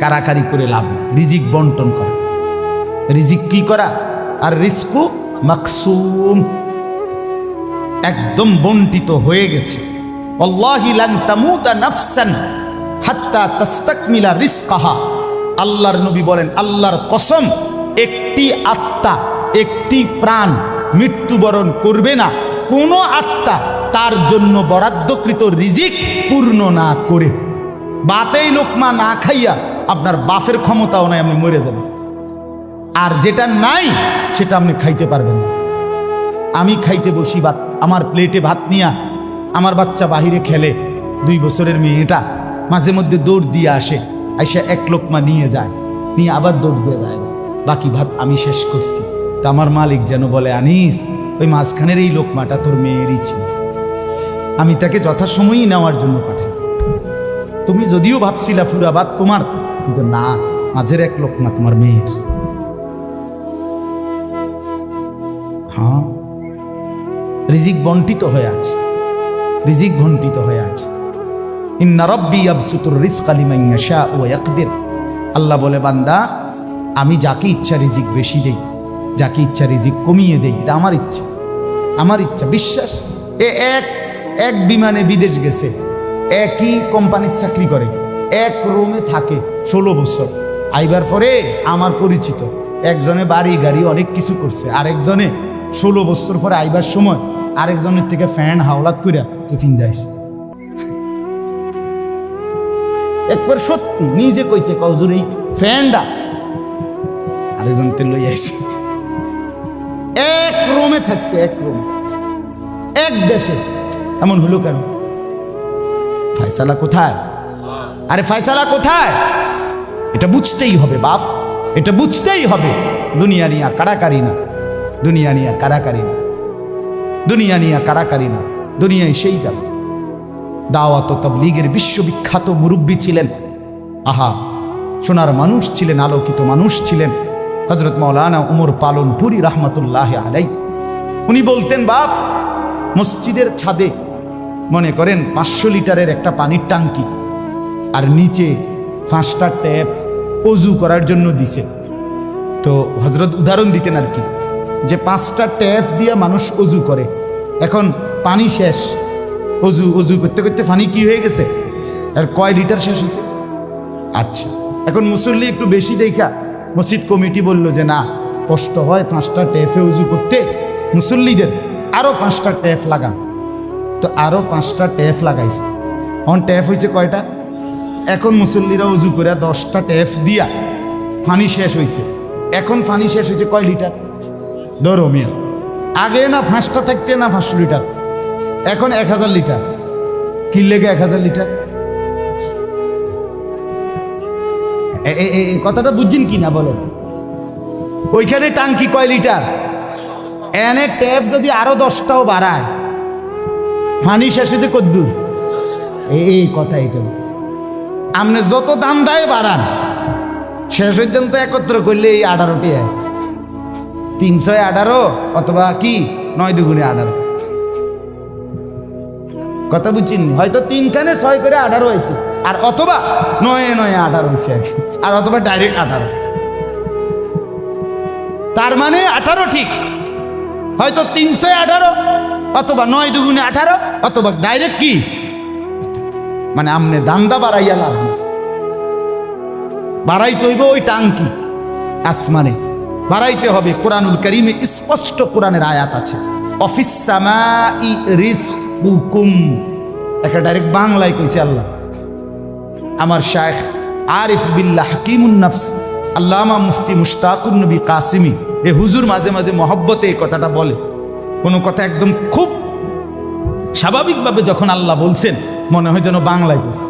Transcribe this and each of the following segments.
কারাকারি করে লাভ নেই, রিজিক বন্টন করা। রিজিক কি করা? আর রিজকু মাকসুম, একদম বন্টিত হয়ে গেছে। আল্লাহি লান তামুতা নাফসান হাত্তা তাস্তাকমিলা রিজকাহা। আল্লাহর নবী বলেন, আল্লাহর কসম, একটি আত্মা, একটি প্রাণ মৃত্যুবরণ করবে না কোন আত্মা তার জন্য বরাদ্দকৃত রিজিক পূর্ণ না করে। বাতেই লোকমা না খাইয়া আপনার বাপের ক্ষমতাও নাই, আপনি মরে যাবেন। আর যেটা নাই সেটা আপনি খাইতে পারবেন না। আমি খাইতে বসি ভাত, আমার প্লেটে ভাত নিয়া আমার বাচ্চা বাহিরে খেলে, 2 বছরের মেয়েটা মাঝে মধ্যে দৌড় দিয়ে আসে, আইসা 1 লোকমা নিয়ে যায়, নিয়ে আবার দৌড় দিয়ে যায়, বাকি ভাত আমি শেষ করছি। তা আমার মালিক যেন বলে, আনিস, ওই মাঝখানের এই লোকমাটা তোর মেয়েরই ছিল, আমি তাকে যথাসময়ই নেওয়ার জন্য পাঠাইছি। তুমি যদিও ভাবছিলা পুরা ভাত তোমার, কিন্তু না, মাঝের 1 লোকমা তোমার মেয়ের। হ্যাঁ, রিজিক বন্টিত হয়ে আছে, রিজিক বন্টিত হয়ে আছে। ইন্না রাব্বি ইয়াবসুতুর রিজকা লিমান ইয়াশা ওয়া ইয়াকদির। আল্লাহ বলে, বান্দা, আমি যাকে ইচ্ছা রিজিক বেশি দেই, যাকে ইচ্ছা রিজিক কমিয়ে দেই, এটা আমার ইচ্ছা, আমার ইচ্ছা। বিশ্বাস? এক বিমানে বিদেশ গেছে, একই কোম্পানির চাকরি করে, এক রুমে থাকে 16 বছর। আইবার পরে আমার পরিচিত একজনে বাড়ি গাড়ি অনেক কিছু করছে, আরেকজনে 16 বছর পরে আইবার সময় আরেকজনের থেকে ফ্যান হাওলাত করিয়া টিফিন দেয়ছে। একবার সত্যি নিজে কইছে, কজুর এই ফ্যানটা আরেকজন তে লই আইছে। এক রুমে থাকছে, এক রুমে, এক দেশে। এমন হলো কেন? ফায়সালা কোথায়? আরে ফায়সালা কোথায়? এটা বুঝতেই হবে বাপ, এটা বুঝতেই হবে। দুনিয়া নিয়া কারাকারি না, দুনিয়া নিয়া কারাকারি না, দুনিয়া নিয়া কারাকারি না, দুনিয়ায় সেই যাবে। দাওয়াত ও তাবলীগের বিশ্ববিখ্যাত মুরব্বী ছিলেন, আহা, সোনার মানুষ ছিলেন, আলোকিত মানুষ ছিলেন হযরত মাওলানা উমর পালনপুরি রাহমাতুল্লাহি আলাইহি। উনি বলতেন, বাপ, মসজিদের ছাদে মনে করেন 500 লিটারের একটা পানির ট্যাঙ্কি, আর নিচে 5টা ট্যাপ অজু করার জন্য দিছে। তো হযরত উদাহরণ দিতেন আর কি, যে 5টা ট্যাপ দিয়ে মানুষ অজু করে, এখন পানি শেষ, অজু করতে করতে পানি কি হয়ে গেছে, আর কয় লিটার শেষ হয়েছে। আচ্ছা, এখন মুসল্লি একটু বেশি দেখা মসজিদ কমিটি বলল যে না, কষ্ট হয় 5টা ট্যাপে অজু করতে, মুসল্লিদের আরো 5টা ট্যাপ লাগান। তো আরো 5টা ট্যাপ লাগাইছে। এখন ট্যাপ হয়েছে কয়টা? এখন মুসল্লিরা অজু করে 10টা ট্যাপ দিয়া পানি শেষ হয়েছে। এখন পানি শেষ হয়েছে কয় লিটার? ধরো মিয়া, আগে না 5টা থাকতে না 500 লিটার, এখন 1000 লিটার। কি লেগে 1000 লিটার? এই কথাটা বুঝছেন কি না বলো? ওইখানে টাঙ্কি কয় লিটার, এনে ট্যাপ যদি আরো 10টাও বাড়ায়, পানি শেষ হয়েছে কদ্দুর? এই কথা, এটা আপনি যত দাম দেয় বাড়ান, শেষ হইতেন তো একত্র করলে এই 18টি হয়, 318 অথবা কি 9 দুগুণে 18। কথা বুঝছেন? হয়তো 3 খানে 6 করে 18 হয়েছে, আর অথবা 9 9 18 হয়েছে, আর অথবা ডাইরেক্ট 18। তার মানে 18 ঠিক, হয়তো 318 অথবা 9 দুগুণে 18 অথবা ডাইরেক্ট কি, মানে আমনে দান্দা বাড়াইয়া লাভ, বাড়াইতে হইব ওই টাঙ্কি আসমানে, বাড়াইতে হবে। কোরআনুল কারীমে স্পষ্ট কোরআনের আয়াত আছে, অফিস সামাই রিজকুকুম, একটা ডাইরেক্ট বাংলায় কইছে আল্লাহ। আমার শায়েখ আরিফ বিল্লাহ হাকিমুন নফস আল্লামা মুফতি মুশতাকুন নবী কাসিমি, এ হুজুর মাঝে মাঝে মহব্বতে এই কথাটা বলে। কোনো কথা একদম খুব স্বাভাবিকভাবে যখন আল্লাহ বলছেন, মনে হয় যেন বাংলায় বলছে।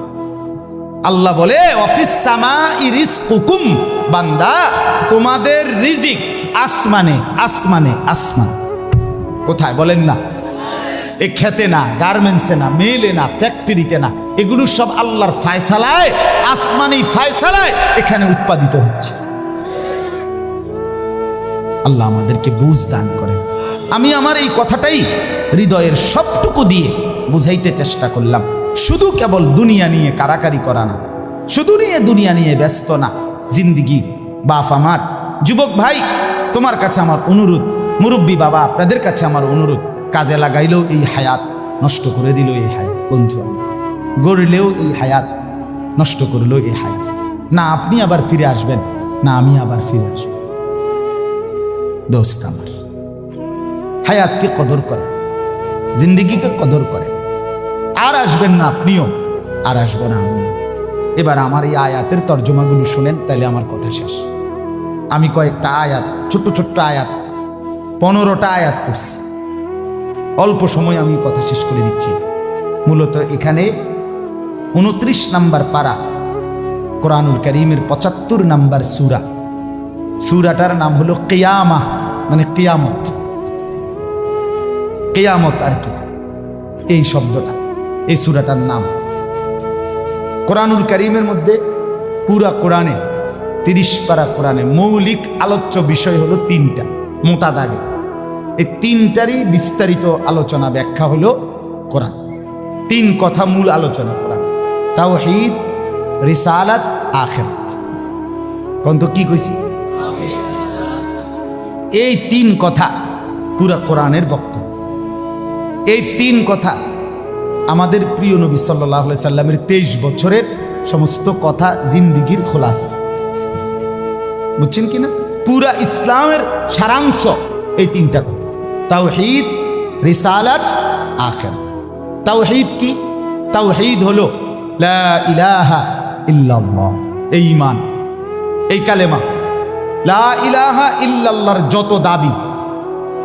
আল্লাহ বলে, অফিস সামাই রিজকুকুম, বান্দা, তোমাদের রিজিক আসমানে, আসমানে, আসমান। কোথায় বলেন না? এ খেতে না, গার্মেন্টসে না, মেলে না, ফ্যাক্টরিতে না, এগুলো সব আল্লাহর ফায়সালায়, আসমানি ফায়সালায় এখানে উৎপাদিত হচ্ছে। আল্লাহ আমাদেরকে বুঝ দান করেন। আমি আমার এই কথাটাই হৃদয়ের সবটুকু দিয়ে বুঝাইতে চেষ্টা করলাম। শুধু কেবল দুনিয়া নিয়ে কারাকারি করা না, শুধু নিয়ে দুনিয়া নিয়ে ব্যস্ত না জিন্দিগি। বাপ আমার, যুবক ভাই, তোমার কাছে আমার অনুরোধ, মুরব্বী বাবা আপনাদের কাছে আমার অনুরোধ, কাজে লাগাইলেও এই হায়াত নষ্ট করে দিল এই হায়াত, বন্ধু গড়লেও এই হায়াত নষ্ট করলো এই হায়াত। না আপনি আবার ফিরে আসবেন, না আমি আবার ফিরে আসব। দোস্ত আমার, হায়াতকে কদর করে, জিন্দিগিকে কদর করে। আর আসবেন না আপনিও, আর আসবো না আমিও। এবার আমার এই আয়াতের তর্জমাগুলো শুনেন, তাইলে আমার কথা শেষ। আমি কয়েকটা আয়াত, ছোট্ট ছোট্ট আয়াত, 15টা আয়াত পড়ছি। অল্প সময় আমি কথা শেষ করে দিচ্ছি। মূলত এখানে 29 নম্বর পারা, কোরআনুল কারীমের 75 নম্বর সূরা। সূরাটার নাম হলো কিয়ামাহ, মানে কিয়ামত। কিয়ামত আর কি, এই শব্দটা, এই সূরাটার নাম। কোরআনুল কারীমের মধ্যে পুরা কোরআনে 30 পারা কোরআনে মৌলিক আলোচ্য বিষয় হলো 3টা, মোটা দাগে। এই 3টারই বিস্তারিত আলোচনা ব্যাখ্যা হলো কোরআন। 3 কথা মূল আলোচনা কোরআন: তাওহীদ, রিসালাত, আখিরাত। কোন তো কি কইছি? এই 3 কথা পুরা কোরআনের বক্তব্য। এই 3 কথা আমাদের প্রিয় নবী সাল্লাল্লাহু আলাইহি সাল্লামের 23 বছরের সমস্ত কথা, জিন্দিগির খোলাসা। বুঝছেন কিনা? পুরা ইসলামের সারাংশ এই 3টা কথা: তাওহীদ, রিসালাত, আখিরাত। তাওহীদ কি? তাওহীদ হলো লা ইলাহা ইল্লাল্লাহ, এই ঈমান, এই কালেমা। লা ইলাহা ইল্লাল্লাহর যত দাবি,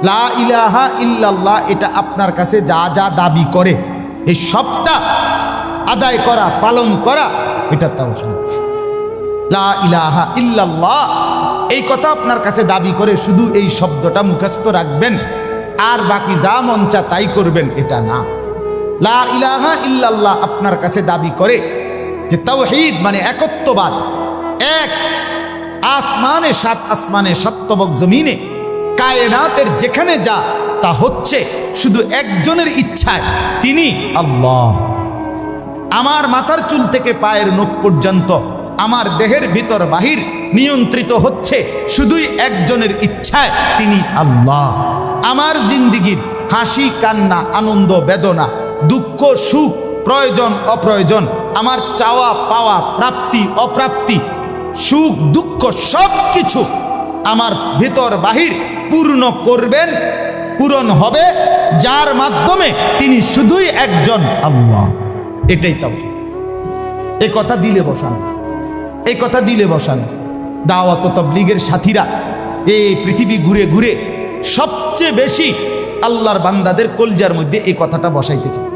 লা ইলাহা ইল্লাল্লাহ এটা আপনার কাছে যা যা দাবি করে এই সবটা আদায় করা, পালন করা, এটা তাওহীদ। লা ইলাহা ইল্লাল্লাহ এই কথা আপনার কাছে দাবি করে শুধু এই শব্দটা মুখস্থ রাখবেন আর বাকি যা মন চা তাই করবেন, এটা না। লা ইলাহা ইল্লাল্লাহ আপনার কাছে দাবি করে যে তাওহীদ মানে একত্ববাদ। এক আসমানে, 7 আসমানে, 7 তবক জমিনে, কায়নাতের যেখানে যা তা হচ্ছে শুধু একজনের ইচ্ছায়, তিনি আল্লাহ। আমার মাথার চুল থেকে পায়ের নখ পর্যন্ত, আমার দেহের ভিতর বাহির নিয়ন্ত্রিত হচ্ছে শুধুই একজনের ইচ্ছায়, তিনি আল্লাহ। আমার জিন্দিগির হাসি কান্না, আনন্দ বেদনা, দুঃখ সুখ, প্রয়োজন অপ্রয়োজন, আমার চাওয়া পাওয়া, প্রাপ্তি অপ্রাপ্তি, সুখ দুঃখ সব কিছু আমার ভিতর বাহির পূর্ণ করবেন, পূরণ হবে যার মাধ্যমে, তিনি শুধুই একজন আল্লাহ। এটাই তাওহীদ। এই কথা দিলে বসান, এই কথা দিলে বসান। দাওয়াত ও তাবলীগের সাথীরা এই পৃথিবী ঘুরে ঘুরে সবচেয়ে বেশি আল্লাহর বান্দাদের কলজার মধ্যে এই কথাটা বসাইতে চায়।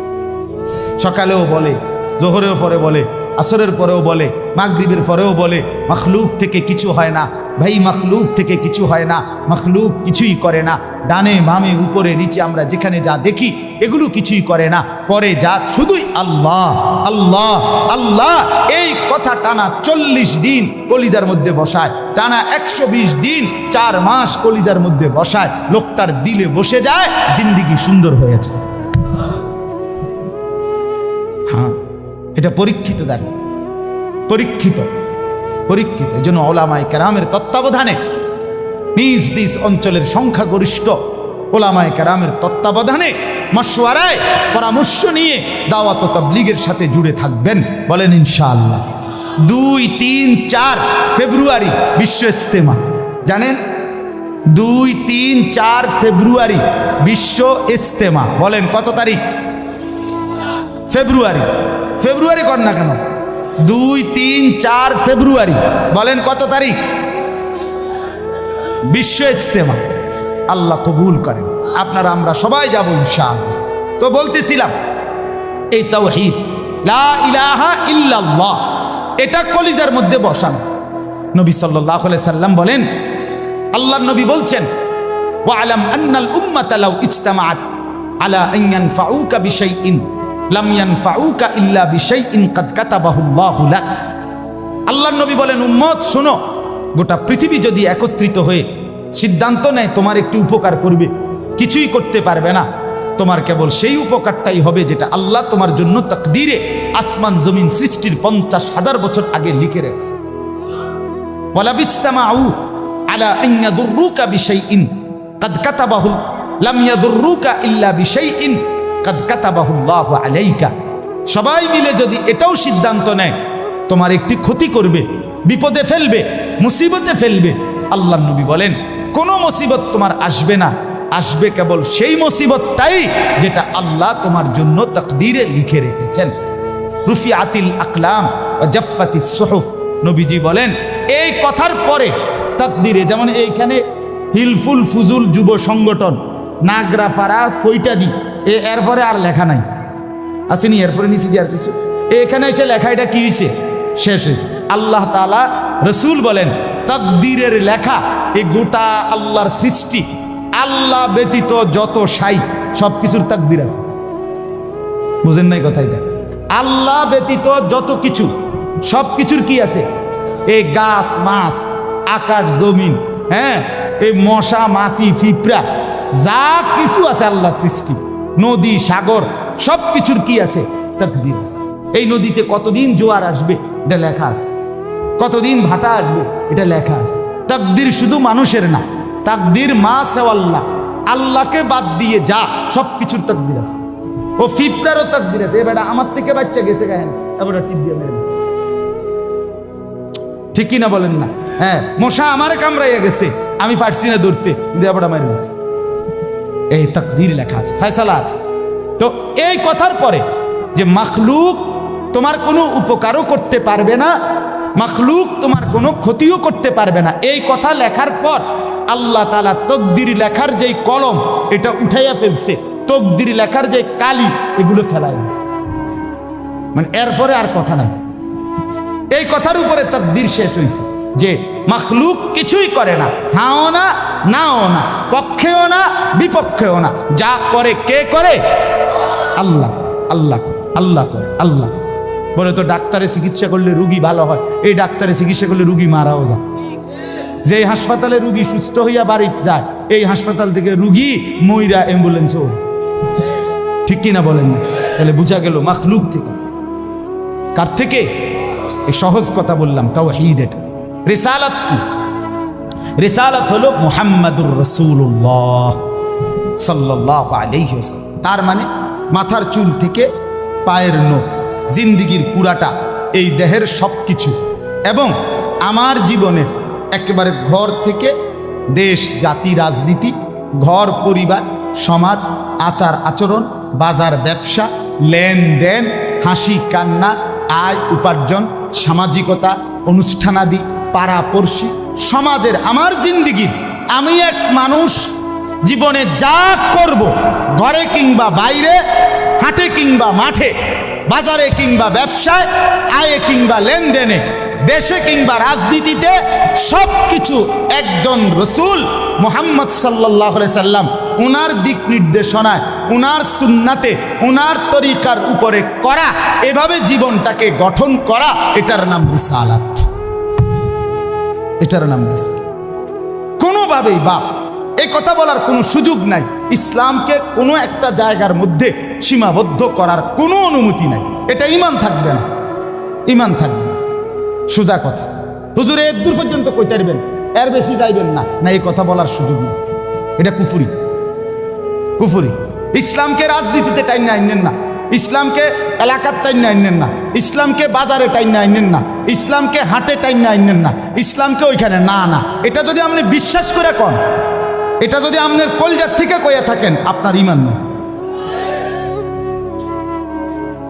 সকালেও বলে, জোহরের পরে বলে, আসরের পরেও বলে, মাগরিবের পরেও বলে, মাখলুক থেকে কিছু হয় না ভাই, মাখলুক থেকে কিছু হয় না, মাখলুক কিছুই করে না। ডানে বামে উপরে নিচে আমরা যেখানে যা দেখি এগুলো কিছুই করে না, করে যা শুধুই আল্লাহ আল্লাহ আল্লাহ। এই কথা টানা 40 দিন কলিজার মধ্যে বসায়, টানা 120 দিন 4 মাস কলিজার মধ্যে বসায়, লোকটার দিলে বসে যায়, জিন্দিগি সুন্দর হয়েছে। হ্যাঁ, এটা পরীক্ষিত, দেখো পরীক্ষিত পরীক্ষিত। এই জন্য ওলামায়ে কেরামের তত্ত্বাবধানে, নিজ নিজ অঞ্চলের সংখ্যাগরিষ্ঠ ওলামায়ে কেরামের তত্ত্বাবধানে, মশওয়ারায়, পরামর্শ নিয়ে দাওয়াত ও তাবলীগের সাথে জুড়ে থাকবেন। বলেন ইনশাআল্লাহ। 2, 3, 4 ফেব্রুয়ারি বিশ্ব ইজতেমা। জানেন 2, 3, 4 ফেব্রুয়ারি বিশ্ব ইজতেমা। বলেন কত তারিখ? ফেব্রুয়ারি। ফেব্রুয়ারি কর না কেন? 2, 3, 4 ফেব্রুয়ারি। বলেন কত তারিখ? বিশ্ব ইজতেমা। আল্লাহ কবুল করেন। আপনারা আমরা সবাই যাব ইনশাআল্লাহ। তো বলতেছিলাম এই তাওহীদ লা ইলাহা ইল্লাল্লাহ এটা কলিজার মধ্যে বসানো। নবী সাল্লাল্লাহু আলাইহি সাল্লাম বলেন, আল্লাহর নবী বলছেন, ওয়ালাম আন্নাল উম্মাতা লাউ ইজতামাআত আলা আন ইয়ানফাউকা বিশাইইন লাম ইয়ানফাউকা ইল্লা বিশাইইন কাদ কাতাবাহুল্লাহু লাক। আল্লাহর নবী বলেন, উম্মত শোনো, গোটা পৃথিবী যদি একত্রিত হয়ে সিদ্ধান্ত নেয় তোমার একটু উপকার করবে, কিছুই করতে পারবে না, তোমার কেবল সেই উপকারটাই হবে যেটা আল্লাহ তোমার জন্য তাকদীরে আসমান জমিন সৃষ্টির 50,000 বছর আগে লিখে রেখেছে। ওয়ালা বিজতামাউ আলা আন ইয়াদুররুকা বিশাইইন কাদ কাতাবাহু লাম ইয়াদুররুকা ইল্লা বিশাইইন কাদ কাতাবাহু আল্লাহু আলাইকা। সবাই মিলে যদি এটাও সিদ্ধান্ত নেয় তোমার একটি ক্ষতি করবে, বিপদে ফেলবে, মুসিবতে ফেলবে, আল্লাহর নবী বলেন কোনো মুসিবত তোমার আসবে না, আসবে কেবল সেই মুসিবতটাই যেটা আল্লাহ তোমার জন্য তাকদীরে লিখে রেখেছেন। রুফিআতিল আকলাম ওয়া জাফফাতিস সুহুফ। নবীজি বলেন এই কথার পরে তাকদীরে, যেমন এইখানে হিলফুল ফুজুল যুব সংগঠন নাগরাপাড়া ফৈটাদি, এরপরে আর লেখা নাই, আসেনি এরপরে নিচে দিয়ে আর কিছু, এখানে এসে লেখা এটা কি হয়েছে, শেষ হয়েছে। আল্লাহ তাআলা রসুল বলেন তাকদীরের লেখা এই গোটা আল্লাহর সৃষ্টি, আল্লাহ ব্যতীত যত সাই সব কিছুর তাকদীর আছে। বুঝেন নাই কথা? এটা আল্লাহ ব্যতীত যত কিছু সব কিছুর কি আছে? এই গাছ মাছ, আকাশ জমিন, হ্যাঁ, এই মশা মাছি পিঁপড়া যা কিছু আছে আল্লাহ সৃষ্টি, নদী সাগর সব কিছুর কি আছে? তাকদীর আছে। এই নদীতে কতদিন জোয়ার আসবে এটা লেখা আছে, কতদিন ভাটা আসবে এটা লেখা আছে। তাকদীর শুধু মানুষের না, তাকদীর মা সেওয়াল্লাহ, আল্লাহকে বাদ দিয়ে যা সব কিছুর তাকদীর আছে। ও পিঁপড়ারও তাকদীর আছে। এবার আমার থেকে বাচ্চা গেছে গায়েন, এবার টিপ দিয়ে মেরে গেছে, ঠিক কিনা বলেন না? হ্যাঁ, মশা আমারে কামড়াইয়া গেছে, আমি পারছি না ধরতে, দেবটা মেরে গেছে। এই তাকদীর লেখা আছে, ফয়সালা আছে। তো এই কথার পরে যে মাখলুক তোমার কোনো উপকারও করতে পারবে না, মাখলুক তোমার কোনো ক্ষতিও করতে পারবে না, এই কথা লেখার পর আল্লাহ তাআলা তকদির লেখার যেই কলম এটা উঠাইয়া ফেলছে, তকদির লেখার যে কালি এগুলো ফেলাই দিয়েছে। মানে এরপরে আর কথা নাই, এই কথার উপরে তকদির শেষ হয়েছে যে মাখলুক কিছুই করে না, হাও না নাও না, পক্ষেও না বিপক্ষেও না, যা করে কে করে? আল্লাহ। আল্লাহ আল্লাহ করে, আল্লাহ। বলে তো ডাক্তারে চিকিৎসা করলে রুগী ভালো হয়, এই ডাক্তারে চিকিৎসা করলে রুগী মারাও যায়। যে হাসপাতালে রুগী সুস্থ হইয়া বাড়ি যায়, এই হাসপাতাল থেকে রুগী মইরা অ্যাম্বুলেন্সও, ঠিক কিনা বলেন না? তাহলে বুঝা গেল মাখলুক থেকে। কার থেকে? এই সহজ কথা বললাম, তাওহীদ। এটা রিসালাত কি? রিসালাত হলো মুহাম্মাদুর রাসূলুল্লাহ সাল্লাল্লাহু আলাইহি ওয়াসাল্লাম। তার মানে মাথার চুল থেকে পায়ের নখ, জিন্দিগির পুরাটা, এই দেহের সব কিছু, এবং আমার জীবনের একেবারে ঘর থেকে দেশ জাতি রাজনীতি, ঘর পরিবার সমাজ, আচার আচরণ, বাজার ব্যবসা, লেনদেন, হাসি কান্না, আয় উপার্জন, সামাজিকতা, অনুষ্ঠানাদি, পাড়াপড়শি, সমাজের আমার জিন্দিগির, আমি এক মানুষ জীবনে যা করব, ঘরে কিংবা বাইরে, হাটে কিংবা মাঠে, বাজারে কিংবা ব্যবসায়, আয়ে কিংবা লেনদেনে, দেশে কিংবা রাজনীতিতে, সব কিছু একজন রসূল মুহাম্মদ সাল্লাল্লাহু আলাইহি সাল্লাম উনার দিক নির্দেশনায়, উনার সুন্নাতে, উনার তরিকার উপরে করা, এভাবে জীবনটাকে গঠন করা, এটার নাম রিসালাত। এটার নাম রিসালাত। কোনোভাবেই বাপ এই কথা বলার কোনো সুযোগ নাই, ইসলামকে কোনো একটা জায়গার মধ্যে সীমাবদ্ধ করার কোনো অনুমতি নাই। এটা ঈমান থাকবে না, ঈমান থাকবে না। সোজা কথা, হুজুর এর দূর পর্যন্ত কইতে পারবেন, এর বেশি যাইবেন না, না, এই কথা বলার সুযোগ নেই। এটা কুফরি, কুফরি। ইসলামকে রাজনীতিতে টাইনে আইনেন না, ইসলামকে এলাকার টাইনে আইনেন না, ইসলামকে বাজারে টাইনে আইনেন না, ইসলামকে হাটে টাইনে আইনেন না, ইসলামকে ওইখানে না না। এটা যদি আপনি বিশ্বাস করে কন, এটা যদি আপনার কলজার থেকে কইয়া থাকেন, আপনার ঈমান নেই।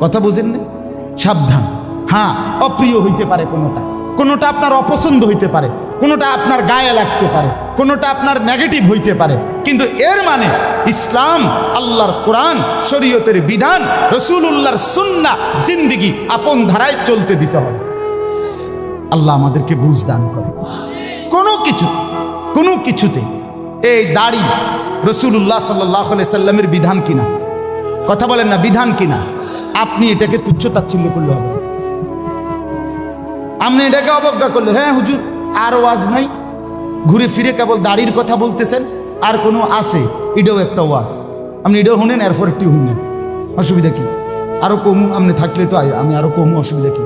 কথা বুঝেন না? সাবধান। হ্যাঁ, অপ্রিয় হইতে পারে কোনোটা, কোনোটা আপনার অপছন্দ হইতে পারে, কোনোটা আপনার গায়ে লাগতে পারে, কোনোটা আপনার নেগেটিভ হইতে পারে, কিন্তু এর মানে ইসলাম, আল্লাহর কোরআন, শরীয়তের বিধান, রাসূলুল্লাহর সুন্নাহ, জিন্দেগি আপন ধারায় চলতে দিতে হবে। আল্লাহ আমাদেরকে বুঝ দান করে। কোনো কিছুতে এই দাড়ি রাসূলুল্লাহ সাল্লাল্লাহু আলাইহি সাল্লামের বিধান কিনা? কথা বলেন না, বিধান কিনা? আপনি এটাকে তুচ্ছ তাচ্ছিল্য করলে হবে, আপনি এটাকে অবজ্ঞা করলে, হ্যাঁ হুজুর আর ওয়াজ নাই, ঘুরে ফিরে কেবল দাড়ির কথা বলতেছেন, আর কোনো আছে, এটাও একটা ওয়াজ। আপনি এটাও শুনেন, এরপর একটু শুনেন, অসুবিধা কি? আরো কম আপনি থাকলে তো আমি আরো কম, অসুবিধা কি?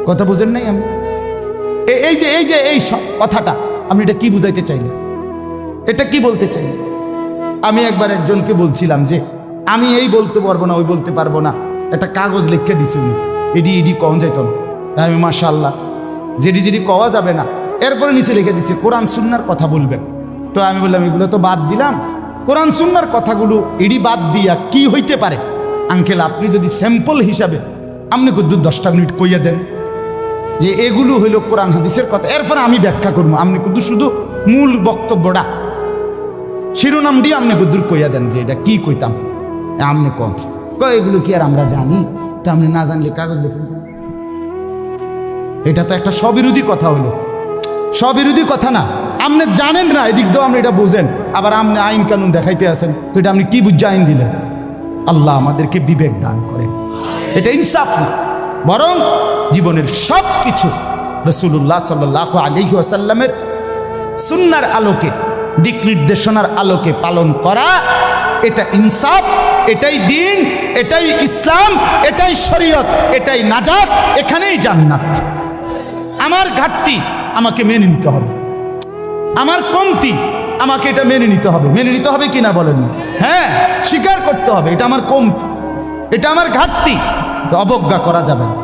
কথা বুঝেন নাই? আমি এই কথাটা আমি এটা কি বুঝাইতে চাইলে, এটা কি বলতে চাই? আমি একবার একজনকে বলছিলাম যে আমি এই বলতে পারবো না, ওই বলতে পারবো না, একটা কাগজ লিখে দিছি উনি, এডি কম যাইত না। আমি মাশাআল্লাহ, যেডি কওয়া যাবে না, এরপরে নিচে লিখে দিছে কোরআন সুন্নাহর কথা বলবেন। তো আমি বললাম এগুলো তো বাদ দিলাম, কোরআন সুন্নাহর কথাগুলো এডি বাদ দিয়া কি হইতে পারে? আঙ্কেল আপনি যদি স্যাম্পল হিসাবে আপনি কিন্তু 10টা মিনিট কইয়া দেন যে এগুলো হইল কোরআন হাদিসের কথা, এরপরে আমি ব্যাখ্যা করবো। আপনি কিন্তু শুধু মূল বক্তব্যটা শিরোনাম দিয়ে আপনি গুদ্দুর কইয়া দেন যে এটা কি কইতাম, আপনি এগুলো কি আর আমরা জানি? তো আপনি না জানলে কাগজ লিখুন। এটা তো একটা স্ববিরোধী কথা হলো, স্ববিরোধী কথা না। আপনি জানেন না, এদিক দিয়েও আপনি এটা বুঝেন, আবার আপনি আইন কানুন দেখাইতে আছেন, তো এটা আপনি কি বুঝে আইন দিলেন? আল্লাহ আমাদেরকে বিবেক দান করেন। এটা ইনসাফ না, বরং জীবনের সব কিছু রাসূলুল্লাহ সাল্লাল্লাহু আলাইহি ওয়াসাল্লামের সুন্নাহর আলোকে, দিক নির্দেশনার আলোকে পালন করা, এটা ইনসাফ, এটাই দ্বীন, এটাই ইসলাম, এটাই শরীয়ত, এটাই নাজাত, এখানেই জান্নাত। আমার ঘাটতি আমাকে মেনে নিতে হবে, আমার কমতি আমাকে এটা মেনে নিতে হবে। মেনে নিতে হবে কিনা বলেন? হ্যাঁ, স্বীকার করতে হবে এটা আমার কমতি, এটা আমার ঘাটতি। অবজ্ঞা করা যাবে না,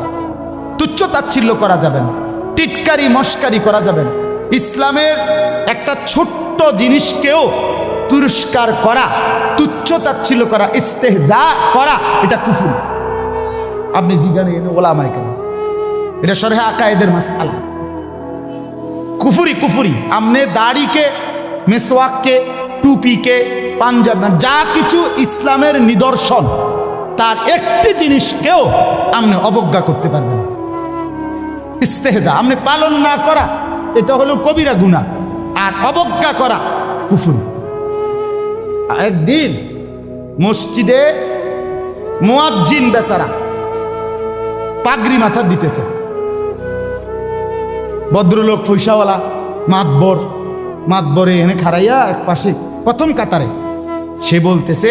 তুচ্ছ তাচ্ছিল্য করা যাবে না, টিটকারি মস্কারি করা যাবে না। ইসলামের একটা ছোট্ট জিনিসকেও তুরস্কার করা, তুচ্ছ তাচ্ছিল্য করা, ইস্তেহজা করা, এটা কুফর। আপনি জিজ্ঞাসা এনে ওলামায়ে কেরাম, এটা শরহে আকায়েদের মাসআলা, কুফরি। আমনে দাড়িকে, মিসওয়াককে, টুপিকে, পাঞ্জাব, যা কিছু ইসলামের নিদর্শন, তার একটি জিনিসকেও আপনি অবজ্ঞা করতে পারবেন। ইস্তেহজা আপনি পালন না করা, এটা হলো কবিরা গুনাহ, আর অবজ্ঞা করা কুফর। একদিন মসজিদে মুয়াজ্জিন বেচারা পাগড়ি মাথা দিতেছে, ভদ্রলোক পয়সাওয়ালা মাতবরে এনে খাড়াইয়া এক পাশে প্রথম কাতারে, সে বলতেছে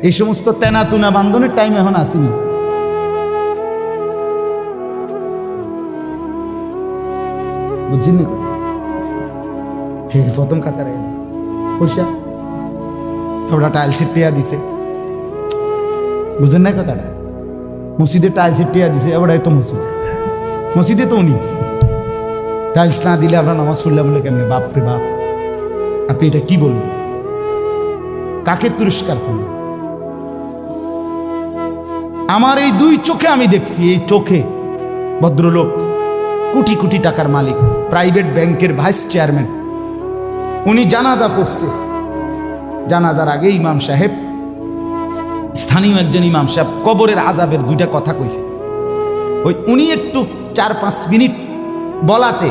এই সমস্ত তেনাতুনা বান্ধনের টাইম এখন আসেনি। বুঝছেন? হে প্রথম কাতারে পয়সা ওরা টাইলসের টিয়া দিছে, বুঝেন না কথাটা? মসজিদে টাইলসের টিয়া দিছে, ওরাই তো মসজিদে তো উনি টাইলস না দিলে আমরা নামাজ পড়লাম বলে কেমনি? বাপরে বাপ, আপনি এটা কি বলবেন? কাকে তিরস্কার করলেন? আমার এই দুই চোখে আমি দেখছি, এই চোখে ভদ্রলোক কোটি কোটি টাকার মালিক, প্রাইভেট ব্যাংকের ভাইস চেয়ারম্যান, উনি জানাজা পড়ছে। জানাজার আগে ইমাম সাহেব, স্থানীয় একজন ইমাম সাহেব কবরের আযাবের দুইটা কথা কইছে। ওই উনি একটু 4-5 মিনিট বলাতে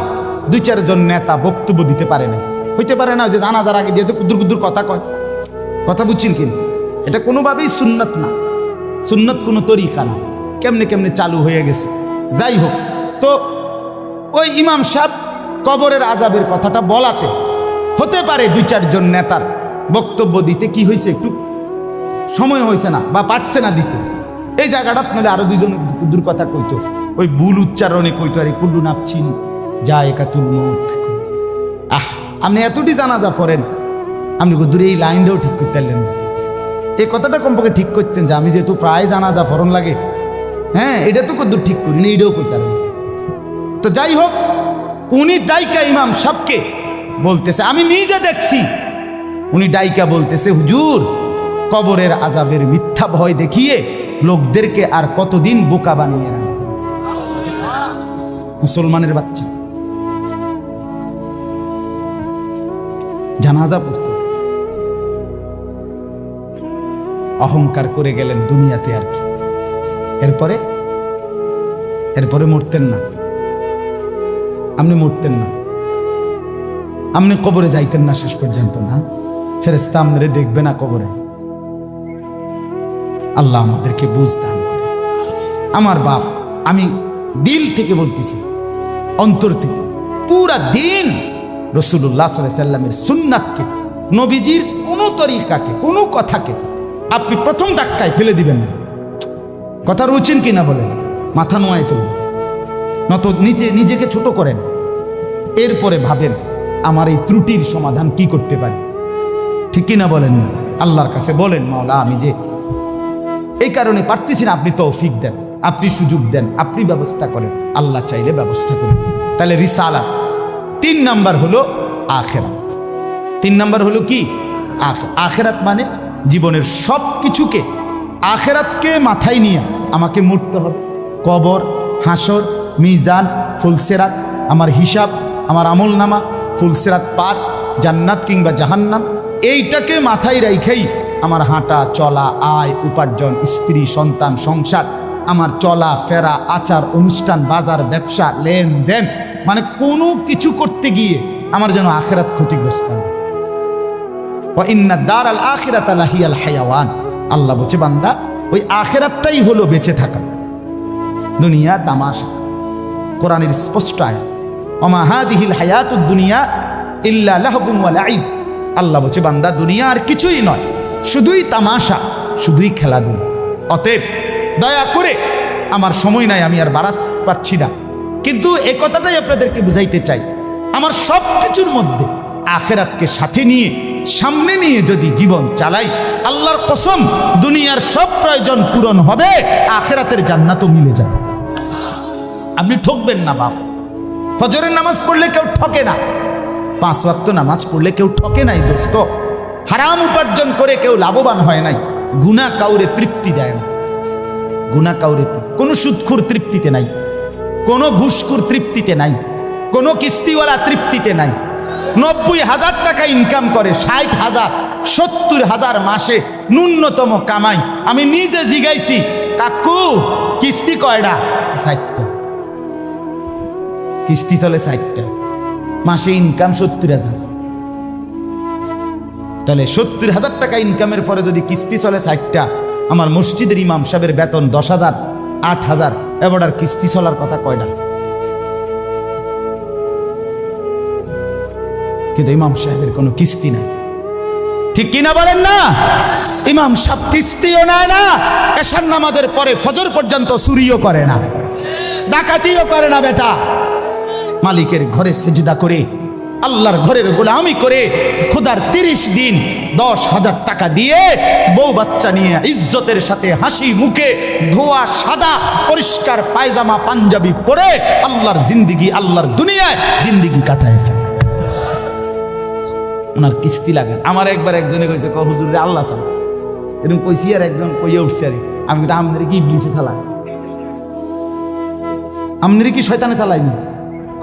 2-4 জন নেতা বক্তব্য দিতে পারে না। হইতে পারে না যে জানাজার আগে দিয়ে কুদুর কুদুর কথা কয়, কথা বুঝছেন কি? এটা কোনোভাবেই সুন্নত না, সুন্নত কোনো তরিকা না, কেমনে কেমনে চালু হয়ে গেছে। যাই হোক, তো ওই ইমাম সাহেব কবরের আযাবের কথাটা বলাতে হতে পারে 2-4 জন নেতার বক্তব্য দিতে কি হয়েছে, একটু সময় হয়েছে না বা পারছে না দিতে। এই জায়গাটা নইলে আরো 2 জন কুদুর কথা কইতো, ওই ভুল উচ্চারণে কইতো, আরে কুল্লু নাফসিন যায়কাতুল মউত। আপনি এতটি জানাজা পড়েন, আপনি কুদুর এই লাইনটাও ঠিক করতে পারলেন না। এই কথাটা কমপক্ষে ঠিক করতেন যে আমি যেহেতু প্রায় জানাজা ফরন লাগে, হ্যাঁ এটা তো কুদুর ঠিক করি না, এইটাও কইতে পারেন। তো যাই হোক, উনি ডাইকা ইমাম সাহেবকে বলতেছে, আমি নিজে দেখছি, উনি ডাইকা বলতেছে, হুজুর কবরের আযাবের মিথ্যা ভয় দেখিয়ে লোকদেরকে আর কতদিন বোকা বানিয়ে রাখবে? মুসলমানের বাচ্চা জানাজা পড়ছে, অহংকার করে গেলেন দুনিয়াতে, আর কি। এরপরে মরতেন না, আপনি মরতেন না, আপনি কবরে যাইতেন না শেষ পর্যন্ত, না ফেরেশতা আপনারে দেখবে না কবরে। আল্লাহ আমাদেরকে বুঝ দান করে। আমার বাপ, আমি দিল থেকে বলতেছি, অন্তর থেকে, পুরা দিন রাসূলুল্লাহ সাল্লাল্লাহু আলাইহি ওয়াসাল্লামের সুন্নাতকে, নবীজির কোনো তরিকাকে, কোনো কথাকে আপনি প্রথম ধাক্কায় ফেলে দিবেন না। কথা রুচেন কিনা বলেন, মাথা নোয়ায় ফেলবেন, নত নিজেকে ছোট করেন, এরপরে ভাবেন আমার এই ত্রুটির সমাধান কি করতে পারি। ঠিক কিনা বলেন না? আল্লাহর কাছে বলেন, মাওলা আমি যে এই কারণে পারতেছি না, আপনি তৌফিক দেন, আপনি সুযোগ দেন, আপনি ব্যবস্থা করেন। আল্লাহ চাইলে ব্যবস্থা করেন। তাহলে রিসালাত। 3 নাম্বার হলো আখিরাত। 3 নাম্বার হলো কি? আখিরাত মানে জীবনের সব কিছুকে আখিরাতকে মাথায় নিয়ে আমাকে মরতে হবে। কবর, হাসর, মিজান, ফুলসেরাত, আমার হিসাব, আমার আমল নামা, ফুলসেরাত পার, জান্নাত কিংবা জাহান্নাম, এইটাকে মাথায় রেখেই আমার হাঁটা চলা, আয় উপার্জন, স্ত্রী সন্তান, সংসার, আমার চলা ফেরা, আচার অনুষ্ঠান, বাজার ব্যবসা, লেনদেন, মানে কোনো কিছু করতে গিয়ে আমার যেন আখিরাত ক্ষতিগ্রস্ত হয়। ওয়া ইন্না দারাল আখিরাতা লাহিয়াল হায়াওয়ান, আল্লাহ বলছে বান্দা ওই আখিরাতটাই হলো বেঁচে থাকা। দুনিয়া তামাশা, কোরআনের স্পষ্ট আয়াত, ওমা হাদিহিল হায়াতুদ দুনিয়া ইল্লা লাহবুন ওয়া লাইব। আল্লাহ বলছে বান্দা দুনিয়া আর কিছুই নয়, শুধুই তামাশা, শুধুই খেলাধুলা। অতএব দয়া করে, আমার সময় নাই, আমি আর বাড়াতে পারছি না, কিন্তু এই কথাটাই আপনাদেরকে বুঝাইতে চাই, আমার সব কিছুর মধ্যে আখিরাতকে সাথে নিয়ে সামনে নিয়ে যদি জীবন চালাই, আল্লাহর কসম দুনিয়ার সব প্রয়োজন পূরণ হবে, আখিরাতের জান্নাতও মিলে যাবে। আপনি ঠকবেন না বাপ। ফজরের নামাজ পড়লে কেউ ঠকে না, 5 ওয়াক্ত নামাজ পড়লে কেউ ঠকে নাই দোস্ত। হারাম উপার্জন করে কেউ লাভবান হয় নাই। গুনাহ কাউরে তৃপ্তি দেয় না, গুনাহ কাউরে, কোনো সুদখোর তৃপ্তিতে নাই, কোনো ঘুষখোর তৃপ্তিতে নাই, কোনো কিস্তিওয়ালা তৃপ্তিতে নাই। 90,000 টাকা ইনকাম করে, 60,000 70,000 মাসে ন্যূনতম কামাই। আমি নিজে জিগাইছি, কাকু কিস্তি কয়টা? 60টা। কিস্তি চলে 60টা, মাসে ইনকাম 70,000। তাহলে 70,000 টাকা ইনকামের পরে যদি কিস্তি চলে 60টা, আমার মসজিদের ইমাম সাহেবের বেতন 10,000 8,000, এবার আর কিস্তি চলার কথা কয়টা? কিন্তু ইমাম সাহেবের কোনো কিস্তি নাই। ঠিক কিনা বলেন না? ইমাম সাহেব কিস্তিও নেয় না, এশার নামাজের পরে ফজর পর্যন্ত চুরিও করে না, ডাকাতিও করে না। বেটা মালিকের ঘরে সেজদা করে, আল্লাহর ঘরের গোলামি করে, খোদার 30 দিন 10,000 টাকা দিয়ে বউ বাচ্চা নিয়ে ইজ্জতের সাথে হাসি মুখে ধোয়া সাদা পরিষ্কার পায়জামা পাঞ্জাবি পরে আল্লাহর জিন্দিগি, আল্লাহর দুনিয়ায় জিন্দিগি কাটায় ফেলে। ওনার কিস্তি লাগে। আমার একবার একজনে কইছে, হুজুর রে আল্লাহ চালা, এরকম কইছি, আর একজন কইয়ে উঠছে, আরে আমি কিন্তু আমনেরে কি ইবলিসে চালাই, আমনেরে কি শয়তানে চালাইনি?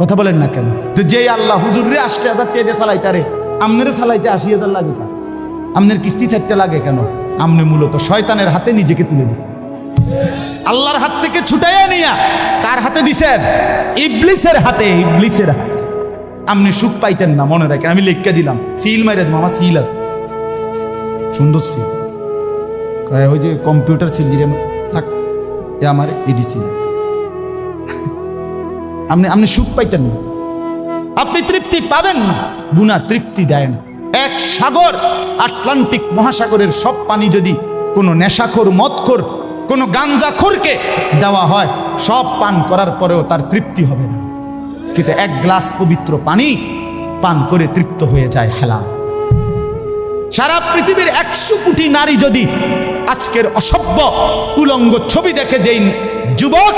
কথা বলেন না কেন? তো যেই আল্লাহ হুজুর রে 80,000 টাকা দিয়ে চালাইতে, আরে আমনেরে চালাইতে 80,000 লাগে কেন? আমনের কিস্তি 4টা লাগে কেন? আমনে মূলত শয়তানের হাতে নিজেকে তুলে দিছেন। আল্লাহর হাত থেকে ছুটাইয়া নিয়া কার হাতে দিছেন? ইবলিসের হাতে, ইবলিসের হাতে। আপনি সুখ পাইতেন না, মনে রাখেন। আমি লিখকে দিলাম, সিল মাইরে দেবো, আমার সিল আছে, সুন্দর সিল, ওই যে কম্পিউটার সিল, যে থাক, আমার এডি সিল আছে। আপনি সুখ পাইতেন না, আপনি তৃপ্তি পাবেন না। গুনাহ তৃপ্তি দেয় না। এক সাগর, আটলান্টিক মহাসাগরের সব পানি যদি কোনো নেশাখোর, মদখোর, কোনো গাঞ্জাখোরকে দেওয়া হয়, সব পান করার পরেও তার তৃপ্তি হবে না। কিন্তু 1 গ্লাস পবিত্র পানি পান করে তৃপ্ত হয়ে যায় হালাল। সারা পৃথিবীর 100 কোটি নারী যদি আজকের অসভ্য উলঙ্গ ছবি দেখে, যেই যুবক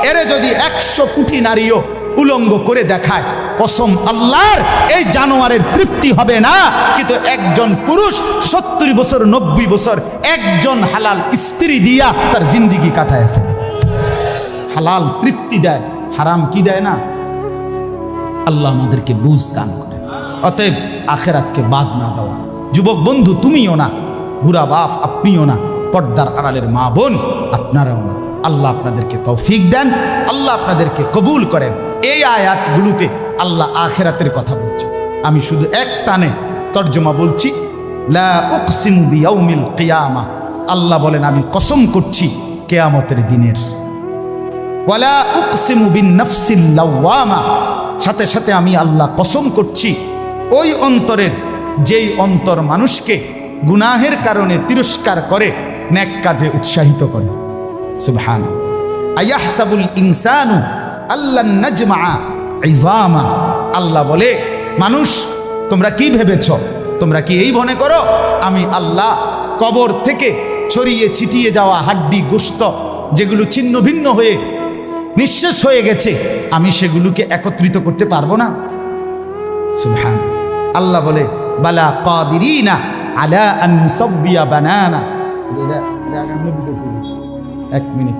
এরে যদি 100 কোটি নারীও উলঙ্গ করে দেখায়, কসম আল্লাহর, এই জানোয়ারের তৃপ্তি হবে না। কিন্তু একজন পুরুষ 70 বছর 90 বছর একজন হালাল স্ত্রী দিয়া তার জিন্দিগি কাটায় ফেলে। হালাল তৃপ্তি দেয়, হারাম কি দেয় না? আল্লাহ আমাদেরকে বুঝ দান করে। অতএব আখিরাতকে বাদ না দেওয়া। যুবক বন্ধু তুমিও না, বুড়া বাপ আপনিও না, পর্দার আড়ালের মা বোন আপনারাও না। আল্লাহ আপনাদেরকে তৌফিক দেন, আল্লাহ আপনাদেরকে কবুল করেন। এই আয়াতগুলোতে আল্লাহ আখিরাতের কথা বলছে। আমি শুধু এক টানে তর্জমা বলছি, লা উকসিমু বিয়াউমিল কিয়ামা। আল্লাহ বলেন আমি কসম করছি কিয়ামতের দিনের। ওয়ালা উকসিমু বিন-নাফসিল লাওয়ামা। সাথে সাথে আমি আল্লাহ কসম করছি ওই অন্তরের, যেই অন্তর মানুষকে গুনাহের কারণে তিরস্কার করে, নেক কাজে উৎসাহিত করে। সুবহান। আয়াহসাবুল ইনসানু আল্লান নাজমা ইজামা, আল্লাহ বলে মানুষ তোমরা কি ভেবেছ, তোমরা কি এই মনে করো আমি আল্লাহ কবর থেকে ছড়িয়ে ছিটিয়ে যাওয়া হাড্ডি গোশত যেগুলো ছিন্ন ভিন্ন হয়ে নিঃশেষ হয়ে গেছে, আমি সেগুলোকে একত্রিত করতে পারবো না? সুবহান। আল্লাহ বলে বালা কাদিরিনা আলা আন নুসাব্বিয়া বানানা। এক মিনিট,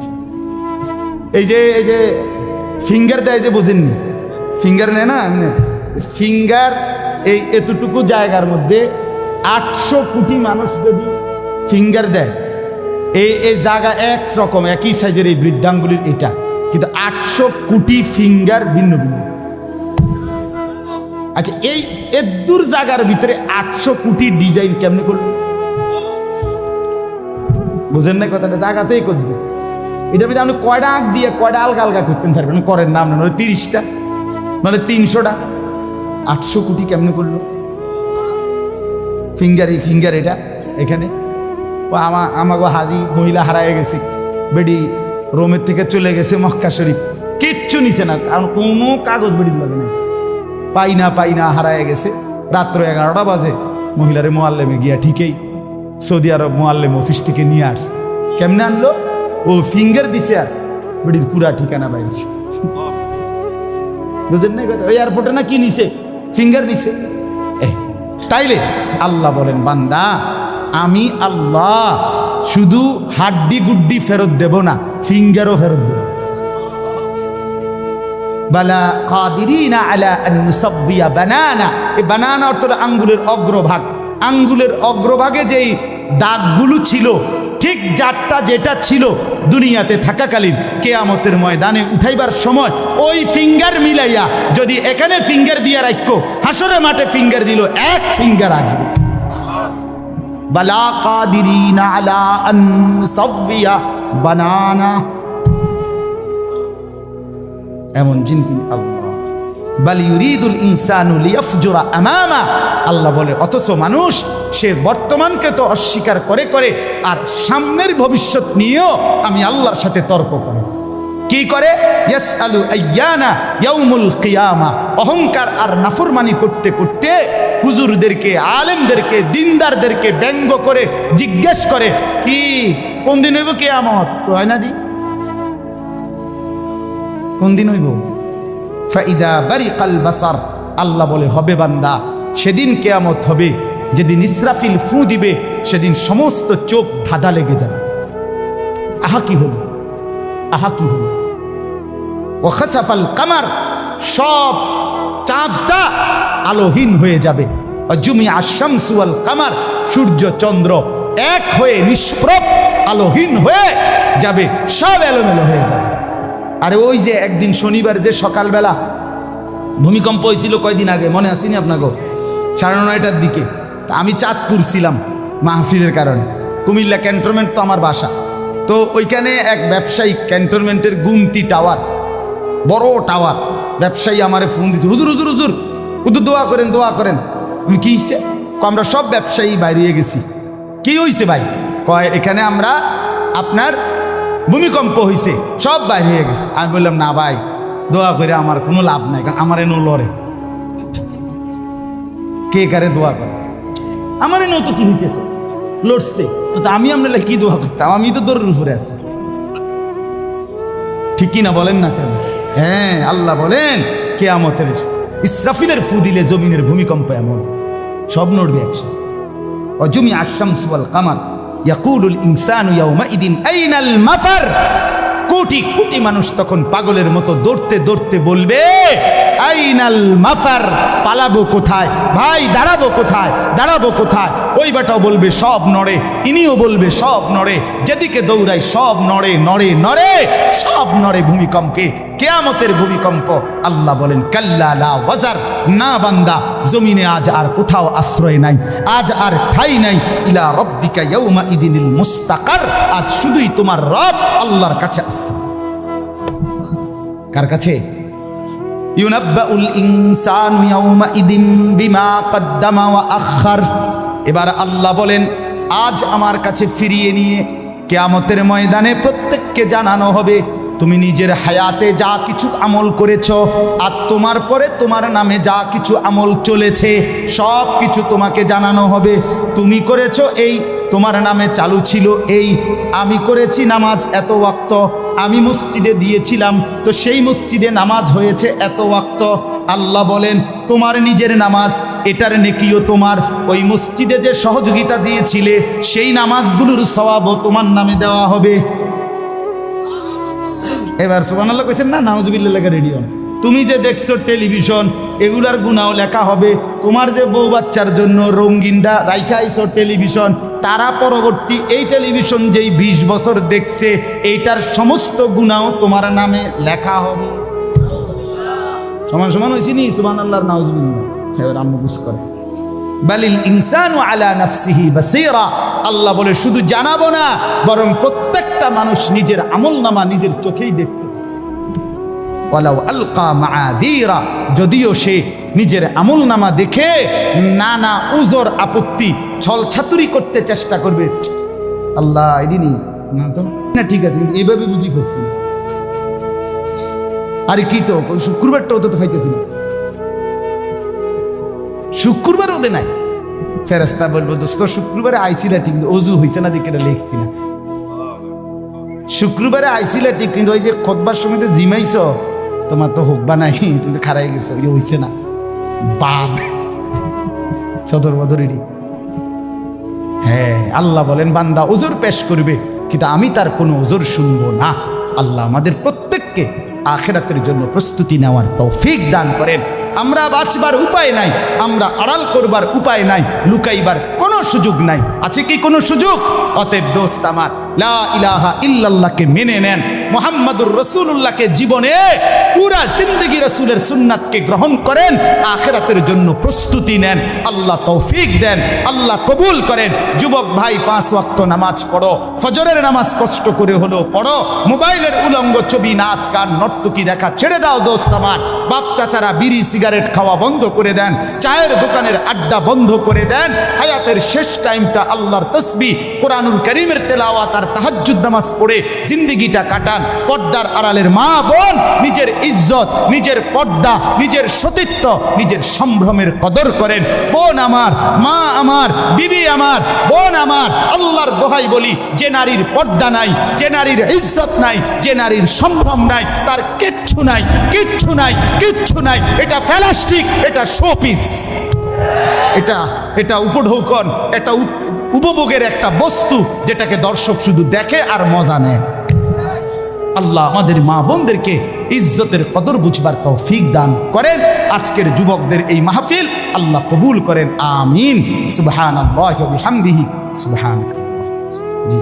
এই যে ফিঙ্গার দেয় যে, বোঝেননি? ফিঙ্গার নেয় না এমনি, ফিঙ্গার এই এতটুকু জায়গার মধ্যে 800 কোটি মানুষ যদি ফিঙ্গার দেয়, এই জায়গা একরকম একই সাইজের এই বৃদ্ধাঙ্গুলির এটা, কিন্তু 800 কোটি ফিঙ্গার ভিন্ন ভিন্ন। আচ্ছা, এই এদুর জায়গার ভিতরে 800 কোটি ডিজাইন কেমনে করলো? বুঝেন না কথাটা? জায়গাতেই করবে। এটার ভিতরে আপনি কয়টা আঁক দিয়ে কয়টা আলগা আলগা করতেন পারবেন? করেন না, আপনার 30টা মানে 300টা। 800 কোটি কেমনে করলো? ফিঙ্গার এটা এখানে আমাকে হাজি মহিলা হারায় গেছে, বেডি রোমের থেকে চলে গেছে মক্কা শরীফ, কিচ্ছু নিছে না, কারণ কোনো কাগজ বেডি লাগে না, পাই না হারায় গেছে। রাত্র 11টা বাজে মহিলারে মোয়াল্লেমে গিয়া ঠিকই সৌদি আরব মোয়াল্লেম অফিস থেকে নিয়ে আসছে। কেমনে আনলো? ও ফিঙ্গার দিছে আর বেডির পুরা ঠিকানা বাইছে। বুঝেন না? ওই এয়ারপোর্টে না কি নিছে? ফিঙ্গার নিছে। তাইলে আল্লাহ বলেন বান্দা আমি আল্লাহ শুধু হাড্ডি গুড্ডি ফেরত দেব না, ফিঙ্গারও ফেরত দেব। বালা কাদিরিনা আলা আন নুসাব্বিয়া বানানা। এই বানানা অর্থ আঙ্গুলের অগ্রভাগ। আঙ্গুলের অগ্রভাগে যেই দাগগুলো ছিল, ঠিক যারটা যেটা ছিল দুনিয়াতে থাকাকালীন, কিয়ামতের ময়দানে উঠাইবার সময় ওই ফিঙ্গার মিলাইয়া যদি এখানে ফিঙ্গার দিয়া রাখো, হাসরের মাঠে ফিঙ্গার দিল, এক ফিঙ্গার আসবে। বালা কাদিরিনা আলা আন নুসাব্বিয়া বানানা, এমন যিনি তিনি আল্লাহ। বাল ইউরিদুল ইনসানু লিয়াফজুরা আমামা, আল্লাহ বলে অথচ মানুষ সে বর্তমানকে তো অস্বীকার করে করে আর সামনের ভবিষ্যৎ নিয়েও আমি আল্লাহর সাথে তর্ক করে। কি করে? ইয়াসআলু আইয়ানা ইয়াউমুল কিয়ামা। অহংকার আর নাফরমানি করতে করতে হুজুরদেরকে, আলেমদেরকে, দিনদারদেরকে ব্যঙ্গ করে জিজ্ঞেস করে কি কোন দিন হইব কিয়ামত? হয় না দি কোন দিন হইব? ফাইদা বারিকাল বাসার, আল্লাহ বলে হবে বান্দা সেদিন কিয়ামত হবে যেদিন ইসরাফিল ফু দিবে, সেদিন সমস্ত চোখ ধাঁধা লেগে যাবে। আহা কি হলো, আহা কি হলো। ওয়া খাসাফাল কামার, সব চাঁদটা আলোহীন হয়ে যাবে। ওয়া জুমিআ আশ-শামসু ওয়াল কামার, সূর্য চন্দ্র এক হয়ে নিষ্প্রভ আলোহীন হয়ে যাবে, সব এলোমেলো হয়ে যাবে। আরে ওই যে একদিন শনিবার যে সকালবেলা ভূমিকম্প হয়েছিল কয়দিন আগে, মনে আসেনি আপনাকে? 9:30টার দিকে আমি চাঁদপুর ছিলাম মাহফিলের কারণে। কুমিল্লা ক্যান্টনমেন্ট তো আমার বাসা, তো ওইখানে এক ব্যবসায়ী ক্যান্টনমেন্টের গুমতি টাওয়ার, বড় টাওয়ার, ব্যবসায়ী আমারে ফোন দিচ্ছে, হুজুর হুজুর হুজুর হুজুর দোয়া করেন দোয়া করেন। কি হয়েছে? আমরা সব ব্যবসায়ী বাইরে গেছি। কি হয়েছে ভাই? কয় এখানে আমরা আপনার ভূমিকম্প হয়েছে, সব বাইরে হয়ে গেছে। আমি বললাম না ভাই, দোয়া করে আমার কোনো লাভ নাই, কারণ আমার এনো লড়ে, কে কারে দোয়া করে? আমার এনো তো কি হইতেছে, লড়ছে তো, আমি আপনার কি দোয়া করতাম? আমি তো দৌড়ের উপরে আছি, ঠিক কি না বলেন না কেন? হ্যাঁ, আল্লাহ বলেন কিয়ামতের ইসরাফিলের ফু দিলে জমিনের ভূমিকম্প এমন সব নড়বে একসাথে। অজুমি আশ-শামসু ওয়াল কামার ইয়াকুলুল ইনসানু ইয়াউমাইদিন আইনাল মাফার। কোটি কোটি মানুষ তখন পাগলের মতো দৌড়তে দৌড়তে বলবে আইনাল মাফার, পালাবো কোথায় ভাই, দাঁড়াবো কোথায়, দাঁড়াবো কোথায়? ওই বেটাও বলবে সব নড়ে, ইনিও বলবে সব নড়ে, যেদিকে দৌড়াই সব নড়ে নড়ে নড়ে, সব নড়ে ভূমিকম্পে, কিয়ামতের ভূমিকম্প। আল্লাহ বলেন কাল্লা লা ওয়াজার, না বান্দা জমিনে আজ আর কোথাও আশ্রয় নাই, আজ আর ঠাই নাই। ইলা রব্বিকা ইয়াউমা ইদিনিল মুস্তাকার, আজ শুধুই তোমার রব আল্লাহর কাছে আছে। কার কাছে? ইউনাব্বাউল ইনসানু ইয়াউমা ইদিন বিমা কদ্দামা ওয়া আখার। এবার আল্লাহ বলেন, আজ আমার কাছে ফিরিয়ে নিয়ে কিয়ামতের ময়দানে প্রত্যেককে জানানো হবে তুমি নিজের হায়াতে যা কিছু আমল করেছো আর তোমার পরে তোমার নামে যা কিছু আমল চলেছে সব কিছু তোমাকে জানানো হবে। তুমি করেছো এই, তোমার নামে চালু ছিল এই, আমি করেছি নামাজ এত ওয়াক্ত, আমি মসজিদে দিয়েছিলাম তো সেই মসজিদে নামাজ হয়েছে এত ওয়াক্ত। আল্লাহ বলেন তোমার নিজের নামাজ এটার নেকিও তোমার, ওই মসজিদে যে সহযোগিতা দিয়েছিলে সেই নামাজগুলোর সওয়াবও তোমার নামে দেওয়া হবে। এবার সুবহানাল্লাহ কইছেন না, নাউজুবিল্লাহ লেখা রেডি হন। তুমি যে দেখছো টেলিভিশন এগুলার গুনাও লেখা হবে। তোমার যে বউ বাচ্চার জন্য রঙিনটা রাইখা আইছো টেলিভিশন, তারা পরবর্তী এই টেলিভিশন যেই 20 বছর দেখছে এইটার সমস্ত গুনাও তোমার নামে লেখা হবে। সমান সমান হয়েছি নি? সুবহানাল্লাহ নাউজুবিল্লাহ। এবার আম্মু বুঝ করে বালিল ইনসানু আলা নাফসিহি বাসীরা। আল্লাহ বলে শুধু জানাবো না, বরং প্রত্যেকটা মানুষ নিজের আমলনামা নিজের চোখেই দেখতে। ওয়ালাউ আলকা মাআযীরা, যদিও সে নিজের আমলনামা দেখে নানা উজর আপত্তি ছলছাতুরি করতে চেষ্টা করবে, আল্লাহ এদিনই না তো না, ঠিক আছে কিন্তু এইভাবে বুঝি ফেলছি। আরে কি তো শুক্রবারটাও তো পাইতেছি না, শুক্রবার ওদের নাই। ফেরেশতা বলবো দোস্ত শুক্রবারে আইছিলা ঠিক, অজু হয়েছে না দেখে লিখছি না। শুক্রবারে আইছিলা ঠিক, কিন্তু ওই যে খুতবার সময় জিমাইছ, তোমার তো হোক বা নাই, তুমি তো খারাই গেছো, হইছে না বাদ সদর বদরেরই। হ্যাঁ, আল্লাহ বলেন বান্দা ওজোর পেশ করবে কিন্তু আমি তার কোনো ওজোর শুনবো না। আল্লাহ আমাদের প্রত্যেককে আখিরাতের জন্য প্রস্তুতি নেওয়ার তৌফিক দান করেন। আমরা বাঁচবার উপায় নাই, আমরা আড়াল করবার উপায় নাই, লুকাইবার কোনো সুযোগ নাই। আছে কি কোনো সুযোগ? অতএব দোস্ত আমার, লা ইলাহা ইল্লাল্লাহকে মেনে নেন, মুহাম্মাদুর রাসূলুল্লাহকে জীবনে পুরা জিন্দেগি রাসূলের সুন্নাতকে গ্রহণ করেন, আখিরাতের জন্য প্রস্তুতি নেন। আল্লাহ তৌফিক দেন, আল্লাহ কবুল করেন। যুবক ভাই 5 ওয়াক্ত নামাজ পড়ো, ফজরের নামাজ কষ্ট করে হলেও পড়ো। মোবাইলের উলঙ্গ ছবি, নাচ গান, নর্তকী দেখা ছেড়ে দাও দোস্ত আমার। বাপ চাচারা বিড়ি সিগারেট খাওয়া বন্ধ করে দেন, চায়ের দোকানের আড্ডা বন্ধ করে দেন। হায়াতের শেষ টাইমটা আল্লাহর তাসবিহ, কোরআনুল কারীমের তেলাওয়াত আর তাহাজ্জুদ নামাজ পড়ে জিন্দেগিটা কাটান। পর্দার আড়ালের মা বোন নিজের ইজ্জত, নিজের পর্দা, নিজের সতীত্ব, নিজের সম্ভ্রমের কদর করেন। বোন আমার, মা আমার, বিবি আমার, বোন আমার, আল্লাহর দোহাই বলি, যে নারীর পর্দা নাই, যে নারীর ইজ্জত নাই, যে নারীর সম্ভ্রম নাই, তার কিচ্ছু নাই, কিচ্ছু নাই, কিচ্ছু নাই। এটা প্লাস্টিক, এটা শোপিস, এটা উপঢৌকন, এটা উপভোগের একটা বস্তু যেটাকে দর্শক শুধু দেখে আর মজা নেয়। আল্লাহ আমাদের মা বোনদেরকে ইজ্জতের কদর বুঝবার তৌফিক দান করেন। আজকের যুবকদের এই মাহফিল আল্লাহ কবুল করেন, আমিন। সুবহানাল্লাহি ওয়া বিহামদিহি, সুবহানাল্লাহ। জি।